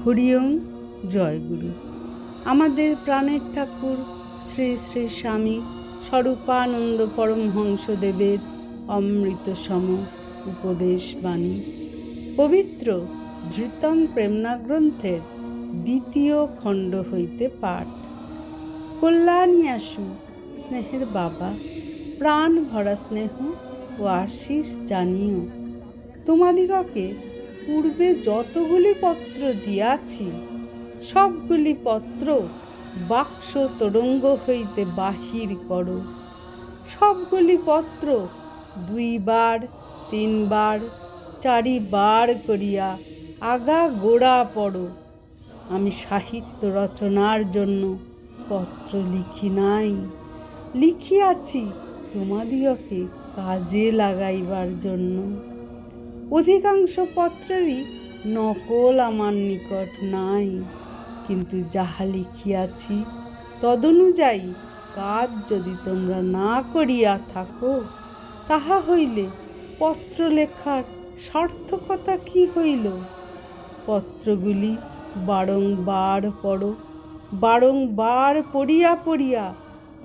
হরি ওম। জয় গুরু। আমাদের প্রাণের ঠাকুর শ্রী শ্রী স্বামী স্বরূপানন্দ পরমহংসদেবের অমৃতসম উপদেশ বাণী পবিত্র ধৃতম প্রেমনা গ্রন্থের 2য় খণ্ড হইতে পাঠ। কল্যাণী আসু স্নেহের বাবা, প্রাণ ভরা স্নেহ ও আশিস জানিও। তোমাদিগকে পূর্বে যতগুলি পত্র দিয়াছি, সবগুলি পত্র বাক্স তোরঙ্গ হইতে বাহির করো। সবগুলি পত্র 2 বার 3 বার 4 বার করিয়া আগা গোড়া পড়ো। আমি সাহিত্য রচনার জন্য পত্র লিখি নাই, লিখিয়াছি তোমাদিগকে কাজে লাগাইবার জন্য। অধিকাংশ পত্রেরই নকল আমার নিকট নাই, কিন্তু যাহা লিখিয়াছি তদনুযায়ী কাজ যদি তোমরা না করিয়া থাকো, তাহা হইলে পত্র লেখার সার্থকতা কি হইল? পত্রগুলি বারংবার পড়ো, বারংবার পড়িয়া পড়িয়া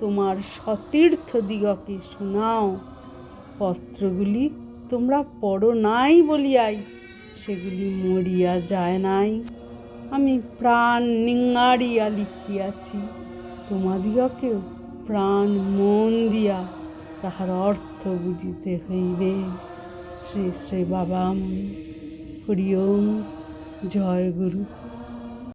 তোমার সতীর্থ দিগকে শোনাও। পত্রগুলি তোমরা পড়ো নাই বলিয়াই সেগুলি মরিয়া যায় নাই। আমি প্রাণ নিঙাড়িয়া লিখিয়াছি, তোমাদিগকেও প্রাণ মন দিয়া তাহার অর্থ বুঝিতে হইবে। শ্রী শ্রী বাবা মনি। হরি ওম। জয় গুরু।